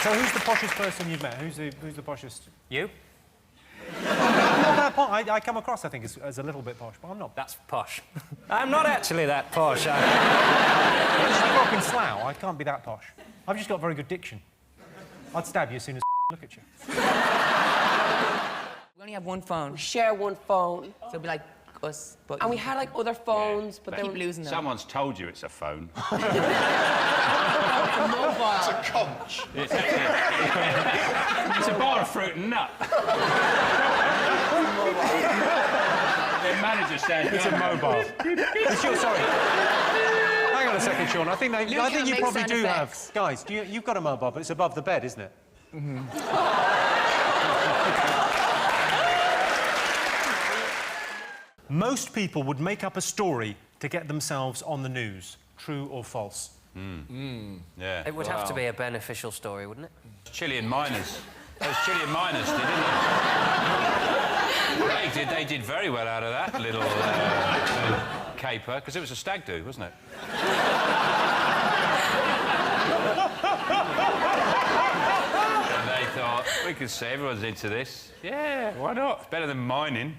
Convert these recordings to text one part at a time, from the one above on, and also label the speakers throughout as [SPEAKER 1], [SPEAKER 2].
[SPEAKER 1] So who's the poshest person you've met? Who's the poshest?
[SPEAKER 2] You?
[SPEAKER 1] I'm not that posh. I come across, I think, as a little bit posh, but I'm not.
[SPEAKER 2] That's posh. I'm not actually that posh.
[SPEAKER 1] I grew up in Slough. I can't be that posh. I've just got very good diction. I'd stab you as soon as look at you.
[SPEAKER 3] We only have one phone.
[SPEAKER 4] We share one phone.
[SPEAKER 3] So it'll be like us, but...
[SPEAKER 4] And we had, like, other phones, but
[SPEAKER 3] they
[SPEAKER 4] then...
[SPEAKER 3] keep losing them.
[SPEAKER 5] Someone's told you it's a phone.
[SPEAKER 4] It's a mobile.
[SPEAKER 6] It's a conch.
[SPEAKER 5] It's a bar of fruit and nut. Their manager said...
[SPEAKER 1] It's a mobile. It's your, sorry. Hang on a second, Sean. I think you probably do have... Guys, you've got a mobile, but it's above the bed, isn't it? Mm-hmm. Most people would make up a story to get themselves on the news. True or false?
[SPEAKER 5] Yeah.
[SPEAKER 2] It would have to be a beneficial story, wouldn't it?
[SPEAKER 5] Chilean miners. Those Chilean miners didn't they? They did very well out of that little caper, because it was a stag do, wasn't it? And they thought, we could say everyone's into this. Yeah, why not? It's better than mining.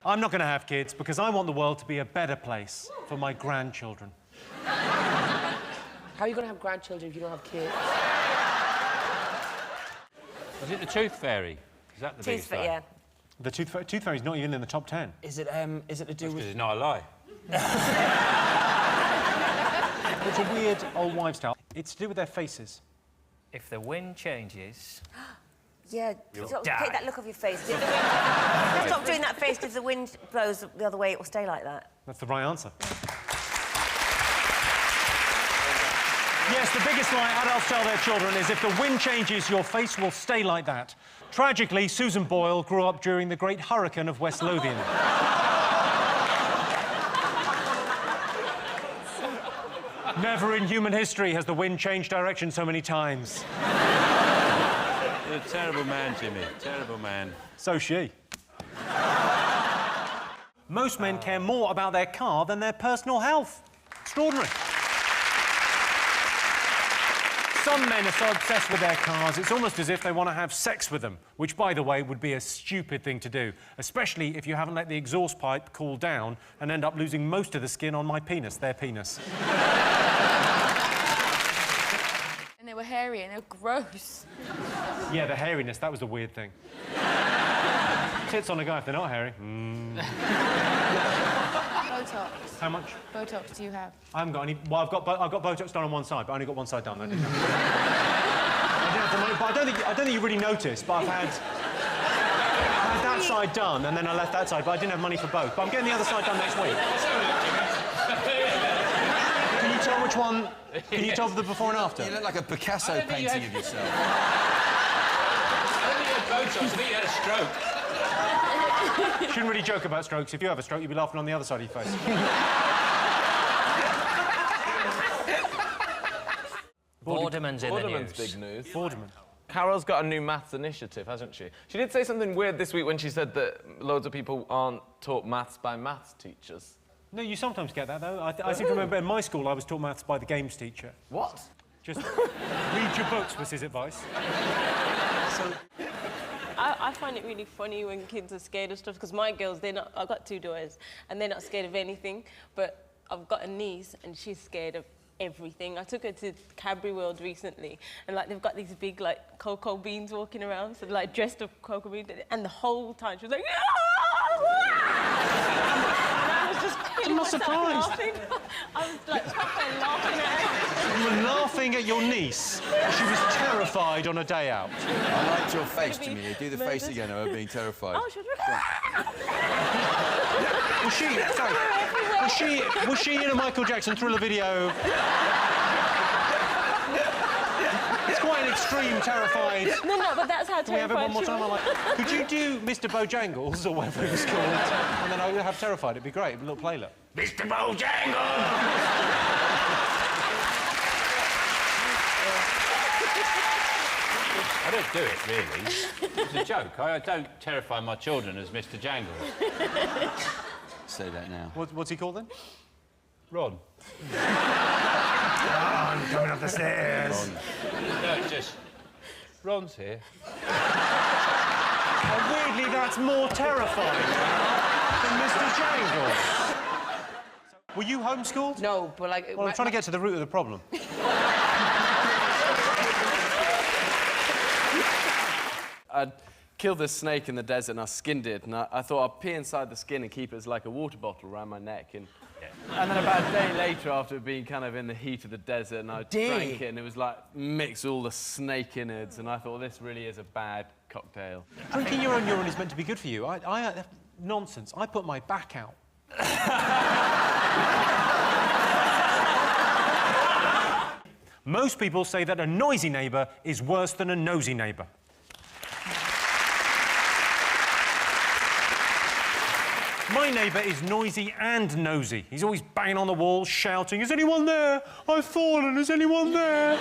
[SPEAKER 1] I'm not going to have kids because I want the world to be a better place for my grandchildren.
[SPEAKER 4] How are you going to have grandchildren if you don't have kids?
[SPEAKER 5] Is it the tooth fairy? Is that the biggest one?
[SPEAKER 4] Yeah.
[SPEAKER 1] The tooth fairy's not even in the top 10.
[SPEAKER 3] Is it to do with...
[SPEAKER 5] It's not a lie.
[SPEAKER 1] It's a weird old wives' tale. It's to do with their faces.
[SPEAKER 2] If the wind changes...
[SPEAKER 7] Yeah,
[SPEAKER 2] die.
[SPEAKER 7] take that look off your face. Stop doing that face. If the wind blows the other way, it will stay like that.
[SPEAKER 1] That's the right answer. Yes, the biggest lie adults tell their children is if the wind changes, your face will stay like that. Tragically, Susan Boyle grew up during the Great Hurricane of West Lothian. Never in human history has the wind changed direction so many times.
[SPEAKER 5] You're a terrible man, Jimmy. Terrible man.
[SPEAKER 1] So she. Most men care more about their car than their personal health. Extraordinary. Some men are so obsessed with their cars, it's almost as if they want to have sex with them, which, by the way, would be a stupid thing to do, especially if you haven't let the exhaust pipe cool down and end up losing most of the skin on my penis, their penis.
[SPEAKER 8] And they were hairy and they were gross.
[SPEAKER 1] Yeah, the hairiness, that was the weird thing. Tits on a guy if they're not hairy.
[SPEAKER 8] Botox.
[SPEAKER 1] How much?
[SPEAKER 8] Botox do you have?
[SPEAKER 1] I haven't got any... Well, I've got Botox done on one side, but I only got one side done. I didn't have the money, but I don't think you really noticed, but I had that side done, and then I left that side, but I didn't have money for both. But I'm getting the other side done next week. Can you tell which one... Can you tell the before and after?
[SPEAKER 6] You look like a Picasso painting of yourself.
[SPEAKER 5] I don't think you had Botox, I think you had a stroke.
[SPEAKER 1] Shouldn't really joke about strokes. If you have a stroke, you'll be laughing on the other side of your face.
[SPEAKER 2] Boredom's in the news.
[SPEAKER 9] Boredom's big news.
[SPEAKER 1] Boredom.
[SPEAKER 9] Carol's got a new maths initiative, hasn't she? She did say something weird this week when she said that loads of people aren't taught maths by maths teachers.
[SPEAKER 1] No, you sometimes get that, though. I seem to remember in my school I was taught maths by the games teacher.
[SPEAKER 9] What?
[SPEAKER 1] Just read your books was his advice.
[SPEAKER 10] I find it really funny when kids are scared of stuff, because my girls, they're not... I've got two daughters, and they're not scared of anything, but I've got a niece, and she's scared of everything. I took her to Cadbury World recently, and, like, they've got these big, like, cocoa beans walking around, so, like, dressed up cocoa beans, and the whole time she was like...
[SPEAKER 1] I'm not surprised.
[SPEAKER 10] Laughing. I was, like, proper laughing at her.
[SPEAKER 1] You were laughing at your niece. She was terrified on a day out.
[SPEAKER 6] I liked your face, Jimmy. You do the face again of her being terrified.
[SPEAKER 10] Oh, she was...
[SPEAKER 1] Was she in a Michael Jackson Thriller video? It's quite an extreme, terrified...
[SPEAKER 10] No, but that's how
[SPEAKER 1] Can we have it one more time? Could you do Mr. Bojangles, or whatever it was called, and then I would have terrified? It'd be great, a little playlet.
[SPEAKER 5] Mr. Bojangles! I don't do it, really. It's a joke. I don't terrify my children as Mr. Jangles.
[SPEAKER 6] Say that now.
[SPEAKER 1] What's he called, then?
[SPEAKER 5] Rhod.
[SPEAKER 1] coming up the stairs.
[SPEAKER 5] No, it's just... Ron's here.
[SPEAKER 1] And weirdly, that's more terrifying than Mr. Jangles. Were you homeschooled?
[SPEAKER 4] No, but like...
[SPEAKER 1] Well, I'm trying to get to the root of the problem.
[SPEAKER 9] I'd killed this snake in the desert and I skinned it, and I thought I'd pee inside the skin and keep it as like a water bottle around my neck. And then about a day later, after being kind of in the heat of the desert, and I drank it, and it was like mix all the snake innards, and I thought, this really is a bad cocktail.
[SPEAKER 1] Drinking your own urine is meant to be good for you. Nonsense. I put my back out. Most people say that a noisy neighbour is worse than a nosy neighbour. My neighbour is noisy and nosy. He's always banging on the wall, shouting, "Is anyone there? I've fallen, is anyone there?"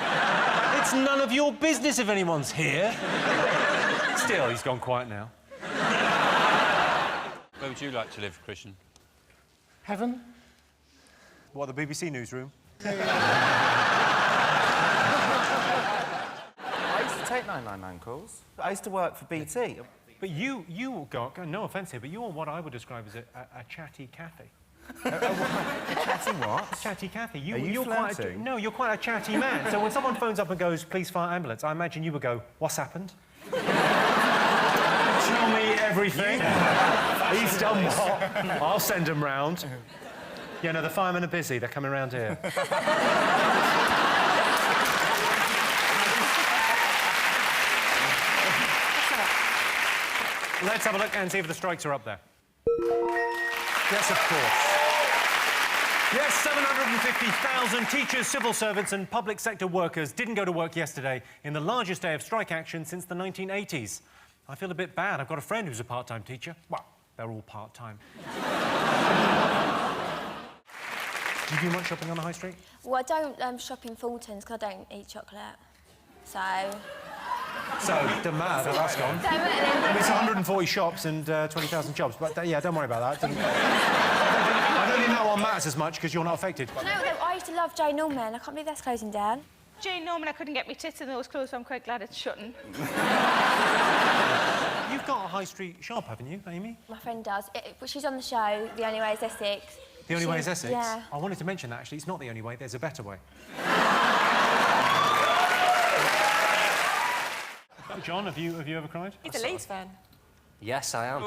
[SPEAKER 1] It's none of your business if anyone's here. Still, he's gone quiet now.
[SPEAKER 5] Where would you like to live, Christian?
[SPEAKER 1] Heaven? What, the BBC newsroom?
[SPEAKER 11] I used to take 999 calls. I used to work for BT.
[SPEAKER 1] But you got, no offence here, but you're what I would describe as a chatty Cathy.
[SPEAKER 11] A chatty what?
[SPEAKER 1] A chatty Cathy.
[SPEAKER 11] Are you
[SPEAKER 1] you're
[SPEAKER 11] flirting?
[SPEAKER 1] No, you're quite a chatty man. So when someone phones up and goes, "Please fire ambulance," I imagine you would go, "What's happened?" Tell me everything. He's done what? I'll send him round. Yeah, no, the firemen are busy. They're coming round here. Let's have a look and see if the strikes are up there. Yes, of course. Yes, 750,000 teachers, civil servants and public sector workers didn't go to work yesterday in the largest day of strike action since the 1980s. I feel a bit bad. I've got a friend who's a part-time teacher. Well, they're all part-time. Do you do much shopping on the high street?
[SPEAKER 12] Well, I don't shop in Fulton's because I don't eat chocolate.
[SPEAKER 1] So, doesn't matter, that's gone. I mean, it's 140 shops and 20,000 jobs, but yeah, don't worry about that. I don't think that one matters as much because you're not affected.
[SPEAKER 12] No, I used to love Jane Norman. I can't believe that's closing down.
[SPEAKER 8] Jane Norman, I couldn't get my tits in those clothes, so I'm quite glad it's shutting.
[SPEAKER 1] You've got a high street shop, haven't you, Amy?
[SPEAKER 12] My friend does. She's on the show, The Only Way is Essex.
[SPEAKER 1] The Only Way is Essex?
[SPEAKER 12] Yeah.
[SPEAKER 1] I wanted to mention that, actually. It's not the only way, there's a better way. John, have you ever cried?
[SPEAKER 10] He's a Leeds fan.
[SPEAKER 2] Yes, I am.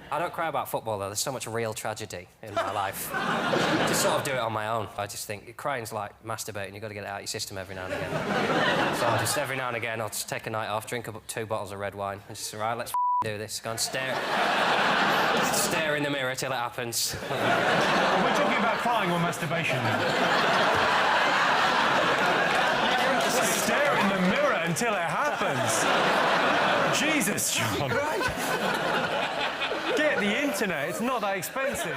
[SPEAKER 2] I don't cry about football, though. There's so much real tragedy in my life. I just sort of do it on my own. I just think crying's like masturbating. You've got to get it out of your system every now and again. So I just, every now and again, I'll just take a night off, drink up 2 bottles of red wine, and just, right, let's do this. Go and stare in the mirror till it happens.
[SPEAKER 1] We're talking about crying or masturbation now. Just stare in the mirror until it happens. Jesus, John. Get the internet, it's not that expensive.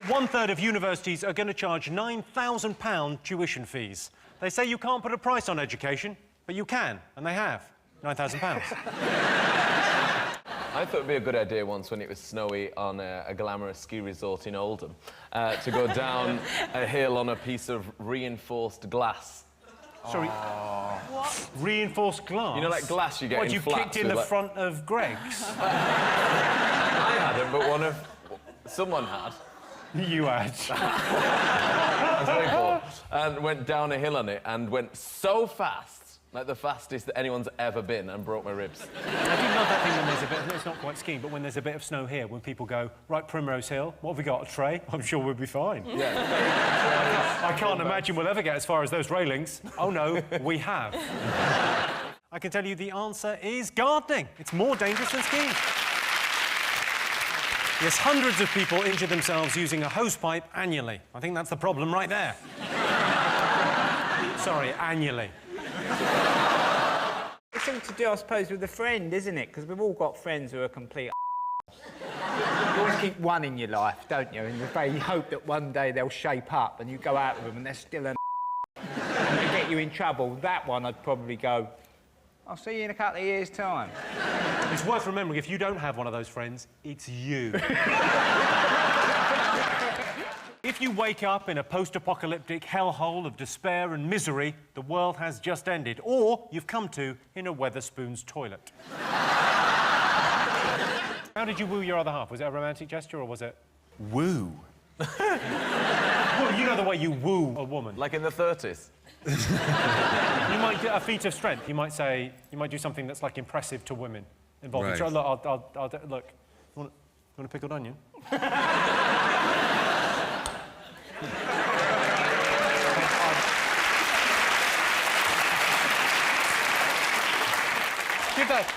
[SPEAKER 1] 1/3 of universities are going to charge £9,000 tuition fees. They say you can't put a price on education, but you can, and they have. £9,000.
[SPEAKER 9] I thought it'd be a good idea once when it was snowy on a glamorous ski resort in Oldham to go down a hill on a piece of reinforced glass.
[SPEAKER 1] Sorry.
[SPEAKER 10] What?
[SPEAKER 1] Reinforced glass?
[SPEAKER 9] You know, like glass you get in
[SPEAKER 1] you
[SPEAKER 9] flats
[SPEAKER 1] kicked in the front of Greg's?
[SPEAKER 9] I hadn't, but someone had.
[SPEAKER 1] You had.
[SPEAKER 9] That's very cool. And went down a hill on it and went so fast, like the fastest that anyone's ever been, and broke my ribs.
[SPEAKER 1] I do love that thing when there's a bit, it's not quite skiing, but when there's a bit of snow here, when people go, right, Primrose Hill, what have we got, a tray? I'm sure we'll be fine.
[SPEAKER 9] Yeah.
[SPEAKER 1] I can't imagine we'll ever get as far as those railings. Oh, no, we have. I can tell you the answer is gardening. It's more dangerous than skiing. Yes, hundreds of people injure themselves using a hosepipe annually. I think that's the problem right there. Sorry, annually.
[SPEAKER 11] It's something to do, I suppose, with a friend, isn't it? Because we've all got friends who are complete You always keep one in your life, don't you? And you hope that one day they'll shape up and you go out with them and they're still an and they get you in trouble. That one, I'd probably go, I'll see you in a couple of years' time.
[SPEAKER 1] It's worth remembering, if you don't have one of those friends, it's you. If you wake up in a post-apocalyptic hellhole of despair and misery, the world has just ended. Or you've come to in a Wetherspoon's toilet. How did you woo your other half? Was it a romantic gesture or was it...
[SPEAKER 6] Woo.
[SPEAKER 1] Well, you know the way you woo a woman.
[SPEAKER 9] Like in the 30s.
[SPEAKER 1] You might get a feat of strength. You might say... You might do something that's, like, impressive to women. Involving...
[SPEAKER 6] Right.
[SPEAKER 1] So, look, look... You want a pickled onion?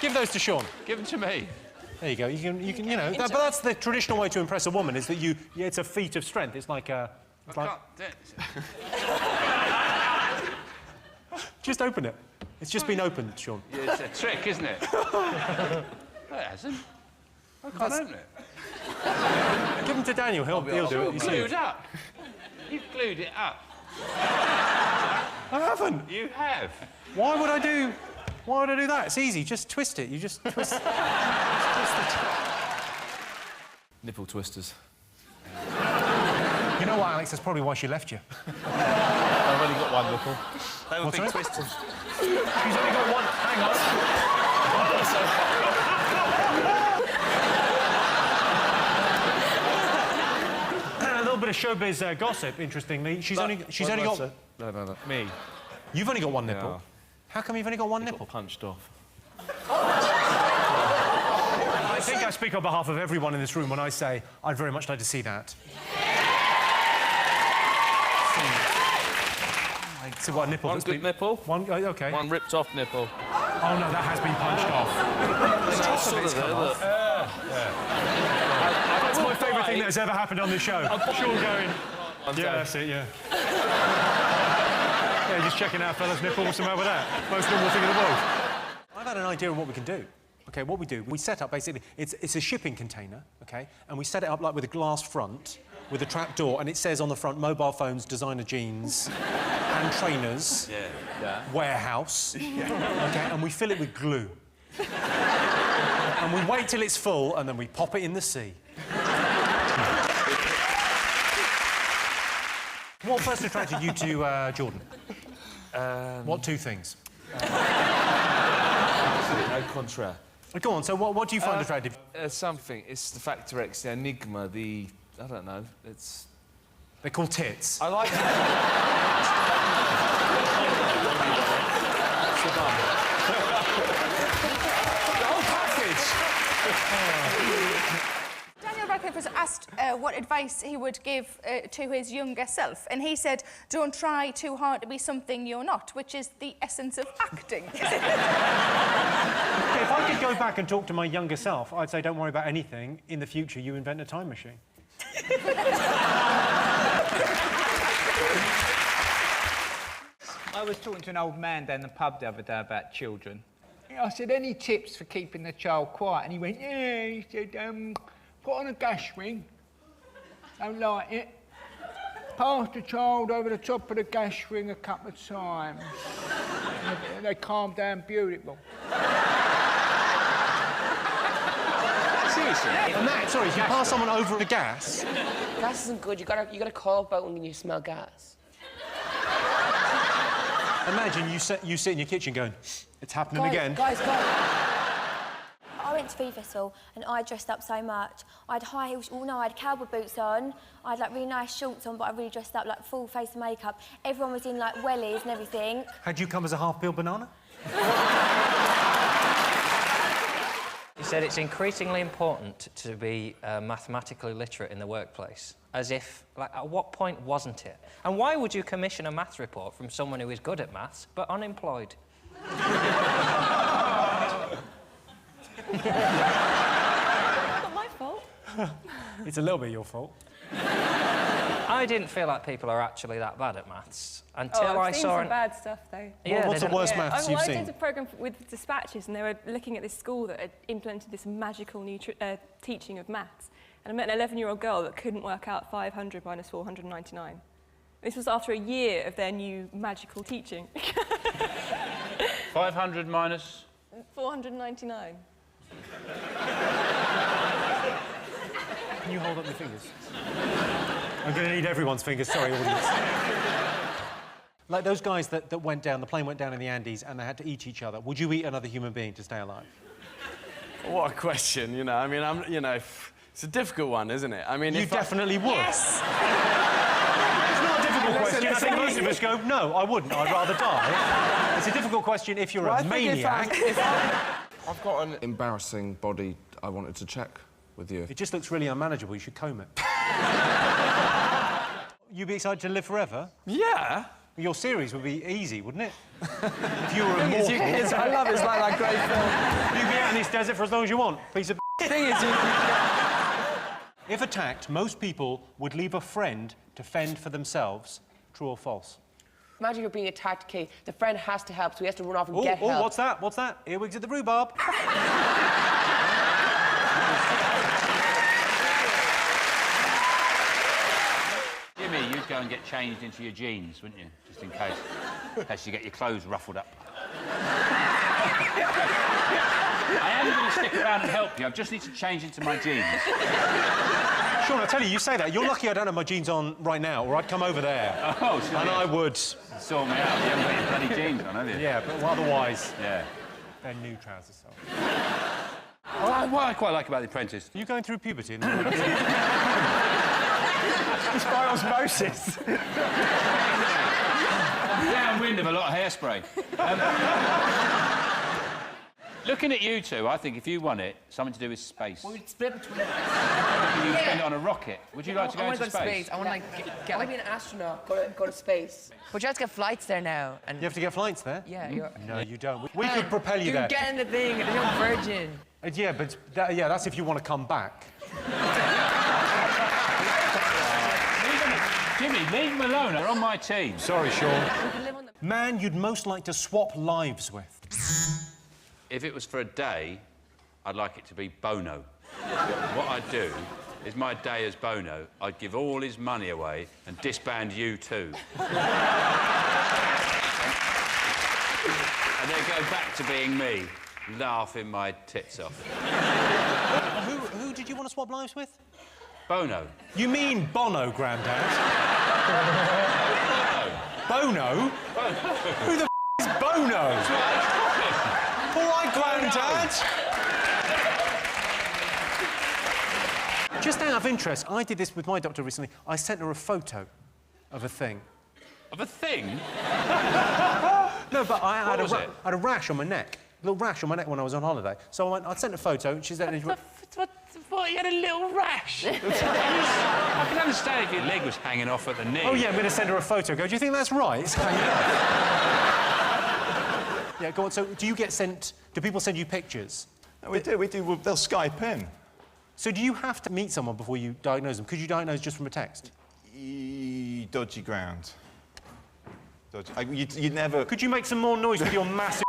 [SPEAKER 1] Give those to Sean.
[SPEAKER 5] Give them to me.
[SPEAKER 1] There you go. You can, but that's the traditional way to impress a woman, is that it's a feat of strength. It's like a... Just open it. It's just been opened, Sean.
[SPEAKER 5] Yeah, it's a trick, isn't it? No, it hasn't. I can't open it.
[SPEAKER 1] Give them to Daniel. He'll do it.
[SPEAKER 5] It's glued up. You've glued it up.
[SPEAKER 1] I haven't.
[SPEAKER 5] You have.
[SPEAKER 1] Why would I do that? It's easy. Just twist it. You just twist... just twist it.
[SPEAKER 6] Nipple twisters.
[SPEAKER 1] You know what, Alex? That's probably why she left you.
[SPEAKER 6] I've only got one nipple.
[SPEAKER 13] They were big twisters.
[SPEAKER 1] She's only got one. Hang on. A little bit of showbiz gossip, interestingly. She's only got...
[SPEAKER 6] No. Me.
[SPEAKER 1] You've only got one nipple?
[SPEAKER 6] Yeah.
[SPEAKER 1] How come you've only got one nipple?
[SPEAKER 6] Punched off.
[SPEAKER 1] I think I speak on behalf of everyone in this room when I say I'd very much like to see that. So what, nipple?
[SPEAKER 9] One good nipple.
[SPEAKER 1] One, OK.
[SPEAKER 9] One ripped off nipple.
[SPEAKER 1] Oh, no, that has been punched off. That's my favourite thing that has ever happened on this show. Sean going... Yeah, that's it, yeah. Yeah, just checking out fella's nipple. What's the matter with that? Most normal thing in the world. I've had an idea of what we can do. OK, what we do, we set up, basically, it's a shipping container, OK, and we set it up, like, with a glass front, with a trap door, and it says on the front, mobile phones, designer jeans, and trainers, warehouse, OK, and we fill it with glue. And we wait till it's full, and then we pop it in the sea. What first attracted you to Jordan? What two things?
[SPEAKER 6] No contra.
[SPEAKER 1] Go on, so what do you find attractive?
[SPEAKER 6] Something. It's the Factor X, the enigma, the... I don't know. It's...
[SPEAKER 1] They're called tits.
[SPEAKER 6] I like...
[SPEAKER 1] The whole package!
[SPEAKER 8] Daniel Radcliffe was asked what advice he would give to his younger self, and he said, don't try too hard to be something you're not, which is the essence of acting.
[SPEAKER 1] If I could go back and talk to my younger self, I'd say, don't worry about anything. In the future, you invent a time machine.
[SPEAKER 11] I was talking to an old man down the pub the other day about children. I said, any tips for keeping the child quiet? And he went, yeah. He said, put on a gas ring. Don't light it. Pass the child over the top of the gas ring a couple of times. And they calm down beautiful.
[SPEAKER 1] Seriously? And that, sorry, if you pass someone over the gas...
[SPEAKER 4] Gas isn't good. You gotta call up out when you smell gas.
[SPEAKER 1] Imagine you sit in your kitchen going, it's happening again.
[SPEAKER 12] Guys. I went to Food Festival and I dressed up so much. I had high heels, I had cowboy boots on. I had like really nice shorts on, but I really dressed up like full face of makeup. Everyone was in like wellies and everything.
[SPEAKER 1] Had you come as a half-peeled banana?
[SPEAKER 2] He said it's increasingly important to be mathematically literate in the workplace. As if, like, at what point wasn't it? And why would you commission a maths report from someone who is good at maths but unemployed?
[SPEAKER 8] Not my fault.
[SPEAKER 1] It's a little bit your fault.
[SPEAKER 2] I didn't feel like people are actually that bad at maths until
[SPEAKER 8] I've seen
[SPEAKER 2] saw
[SPEAKER 8] some bad stuff, though.
[SPEAKER 2] Yeah,
[SPEAKER 1] what's the worst maths you've seen?
[SPEAKER 8] I did a programme with dispatches, and they were looking at this school that had implemented this magical new teaching of maths. And I met an 11-year-old girl that couldn't work out 500 minus 499. This was after a year of their new magical teaching.
[SPEAKER 5] 500 minus...
[SPEAKER 8] 499.
[SPEAKER 1] Can you hold up your fingers? I'm going to need everyone's fingers. Sorry, audience. Like those guys that went down, the plane went down in the Andes and they had to eat each other. Would you eat another human being to stay alive?
[SPEAKER 9] What a question, you know. I mean, it's a difficult one, isn't it? I mean,
[SPEAKER 1] you definitely would.
[SPEAKER 7] Yes!
[SPEAKER 1] It's not a difficult question. I think most of us go, no, I wouldn't. I'd rather die. It's a difficult question if you're a maniac.
[SPEAKER 13] I've got an embarrassing body I wanted to check with you.
[SPEAKER 1] It just looks really unmanageable. You should comb it. You'd be excited to live forever?
[SPEAKER 9] Yeah.
[SPEAKER 1] Your series would be easy, wouldn't it? If you were immortal.
[SPEAKER 9] I love it. It's like that great film.
[SPEAKER 1] You'd be out in this desert for as long as you want. Piece of
[SPEAKER 9] Thing is,
[SPEAKER 1] If attacked, most people would leave a friend to fend for themselves. True or false?
[SPEAKER 4] Imagine you're being attacked, Kate. The friend has to help, so he has to run off and get help.
[SPEAKER 1] Oh, what's that? What's that? Earwigs at the rhubarb.
[SPEAKER 5] Jimmy, you'd go and get changed into your jeans, wouldn't you? Just in case you get your clothes ruffled up. I am going to stick around and help you. I just need to change into my jeans.
[SPEAKER 1] Sean, I tell you say that. You're lucky I don't have my jeans on right now, or I'd come over there.
[SPEAKER 5] Oh, so
[SPEAKER 1] and I would.
[SPEAKER 5] Sort me out. You haven't got your bloody jeans on, have you?
[SPEAKER 1] Yeah, but otherwise...
[SPEAKER 5] Yeah.
[SPEAKER 1] They're new trousers, so...
[SPEAKER 5] What I quite like about The Apprentice...
[SPEAKER 1] Are you going through puberty?
[SPEAKER 11] It's by osmosis.
[SPEAKER 5] Downwind of a lot of hairspray. Looking at you two, I think if you won it, something to do with space.
[SPEAKER 4] Well, we'd split between...
[SPEAKER 5] You spend it on a rocket. Would you like to go into space?
[SPEAKER 3] I want to, like,
[SPEAKER 4] I want to be an astronaut, go to space.
[SPEAKER 3] But you have to get flights there now. And
[SPEAKER 1] You have to get flights there?
[SPEAKER 3] yeah, you're...
[SPEAKER 1] No, you don't. We could propel you there.
[SPEAKER 3] You get in the thing, you're a virgin.
[SPEAKER 1] Yeah, but that's if you want to come back.
[SPEAKER 5] Jimmy, leave them alone. They're on my team.
[SPEAKER 1] Sorry, Sean. Man you'd most like to swap lives with.
[SPEAKER 5] If it was for a day, I'd like it to be Bono. What I'd do is my day as Bono, I'd give all his money away and disband you too. And then go back to being me, laughing my tits off.
[SPEAKER 1] Who did you want to swap lives with?
[SPEAKER 5] Bono.
[SPEAKER 1] You mean Bono, Grandad? Bono? Who the is Bono? All right, Grandad. Just out of interest, I did this with my doctor recently. I sent her a photo of a thing.
[SPEAKER 5] Of a thing?
[SPEAKER 1] No, but I had
[SPEAKER 5] What
[SPEAKER 1] a rash on my neck. A little rash on my neck when I was on holiday. So I sent a photo, and she said...
[SPEAKER 5] What? You had a little rash? I can understand if your leg was hanging off at the knee.
[SPEAKER 1] Oh, yeah, I'm going to send her a photo. Go, do you think that's right? It's hanging off. Yeah, go on. So do you get sent... Do people send you pictures?
[SPEAKER 14] No, we do. They'll Skype in.
[SPEAKER 1] So do you have to meet someone before you diagnose them? Could you diagnose just from a text?
[SPEAKER 14] Dodgy ground. Dodgy. You'd never...
[SPEAKER 1] Could you make some more noise with your massive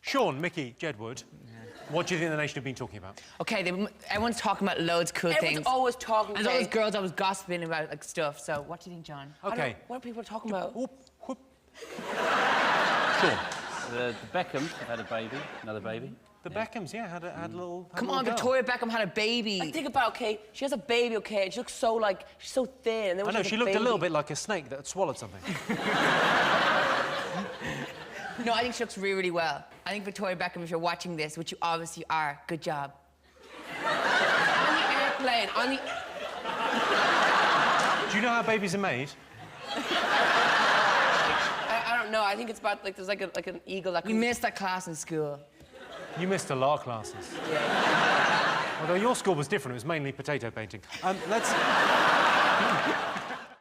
[SPEAKER 1] Sean, Mickey, Jedward, what do you think the nation have been talking about?
[SPEAKER 3] Okay, everyone's talking about loads of cool things.
[SPEAKER 4] Everyone's always talking.
[SPEAKER 3] And all those girls always gossiping about like stuff. So, what do you think, John?
[SPEAKER 1] Okay.
[SPEAKER 4] What are people talking about?
[SPEAKER 1] Sean.
[SPEAKER 5] The Beckhams have had a baby, another baby.
[SPEAKER 1] The Beckhams, yeah, had a little...
[SPEAKER 3] Come on, Victoria Beckham had a baby.
[SPEAKER 4] Like, think about, okay, she has a baby, okay, and she looks so, like, she's so thin. And then
[SPEAKER 1] I know, she looked a little bit like a snake that had swallowed something.
[SPEAKER 3] No, I think she looks really, really well. I think Victoria Beckham, if you're watching this, which you obviously are, good job.
[SPEAKER 4] On the airplane, on the...
[SPEAKER 1] Do you know how babies are made?
[SPEAKER 4] I don't know, I think it's about, like, there's like an eagle that...
[SPEAKER 3] You missed that class in school.
[SPEAKER 1] You missed a lot of classes.
[SPEAKER 4] Yeah.
[SPEAKER 1] Although your school was different, it was mainly potato painting. Let's...